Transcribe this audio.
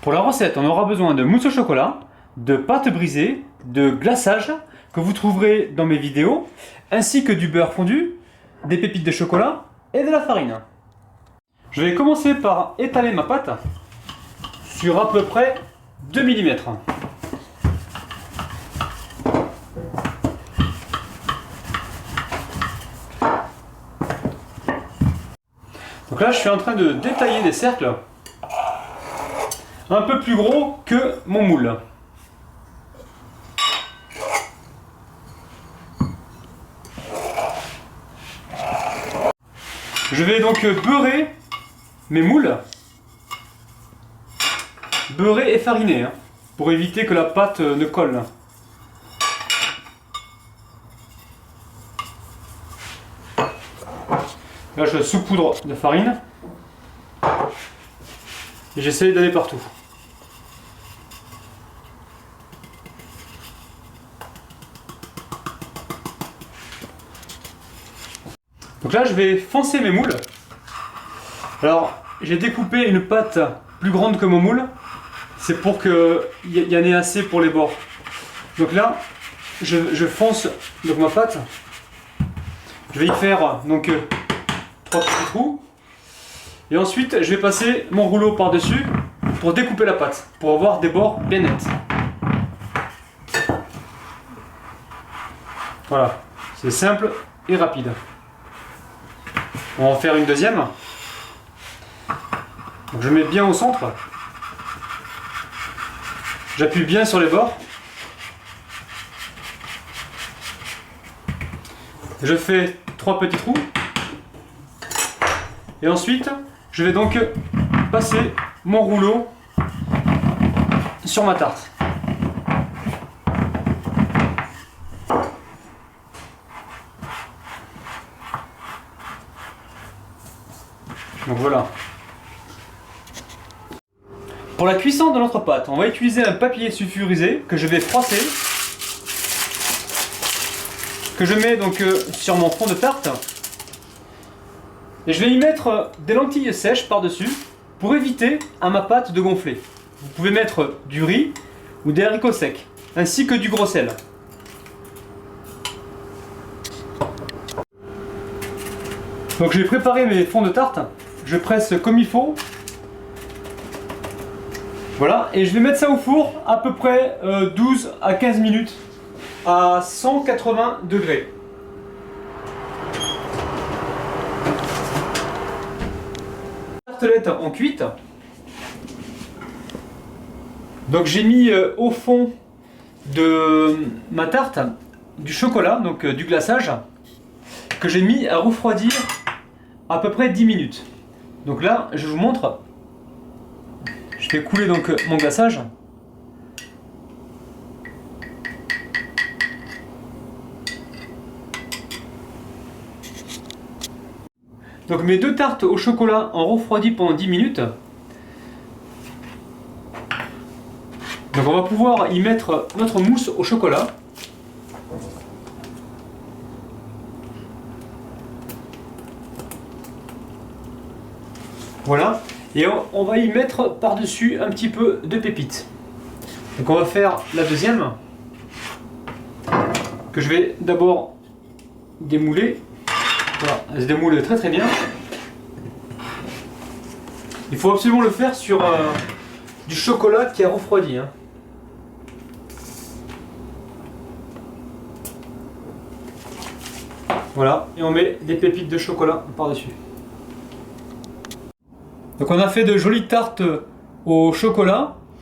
Pour la recette, on aura besoin de mousse au chocolat, de pâte brisée, de glaçage que vous trouverez dans mes vidéos, ainsi que du beurre fondu, des pépites de chocolat et de la farine. Je vais commencer par étaler ma pâte sur à peu près 2 mm. Donc là, je suis en train de détailler des cercles un peu plus gros que mon moule. Je vais donc beurrer mes moules, beurrer et fariner, hein, pour éviter que la pâte ne colle. Là, je saupoudre de farine et j'essaie d'aller partout. Donc là, je vais foncer mes moules. Alors, j'ai découpé une pâte plus grande que mon moule. C'est pour qu'il y en ait assez pour les bords. Donc là, je fonce donc ma pâte. Je vais y faire donc 3 petits trous. Et ensuite, je vais passer mon rouleau par-dessus pour découper la pâte, pour avoir des bords bien nets. Voilà, c'est simple et rapide. On va en faire une deuxième. Donc je mets bien au centre. J'appuie bien sur les bords. Je fais 3 petits trous. Et ensuite, je vais donc passer mon rouleau sur ma tarte. Donc voilà. Pour la cuisson de notre pâte, on va utiliser un papier sulfurisé que je vais froisser, que je mets donc sur mon fond de tarte. Et je vais y mettre des lentilles sèches par-dessus pour éviter à ma pâte de gonfler. Vous pouvez mettre du riz ou des haricots secs, ainsi que du gros sel. Donc j'ai préparé mes fonds de tarte, je presse comme il faut. Voilà, et je vais mettre ça au four à peu près 12 à 15 minutes à 180 degrés. Les tartelettes ont cuite. Donc j'ai mis au fond de ma tarte du chocolat, donc du glaçage, que j'ai mis à refroidir à peu près 10 minutes. Donc là, je vous montre. Je fais couler donc mon glaçage. Donc mes deux tartes au chocolat ont refroidi pendant 10 minutes. Donc on va pouvoir y mettre notre mousse au chocolat. Voilà. Et on va y mettre par-dessus un petit peu de pépites. Donc on va faire la deuxième, que je vais d'abord démouler. Voilà, elle se démoule très très bien. Il faut absolument le faire sur du chocolat qui a refroidi, hein. Voilà, et on met des pépites de chocolat par-dessus. Donc on a fait de jolies tartes au chocolat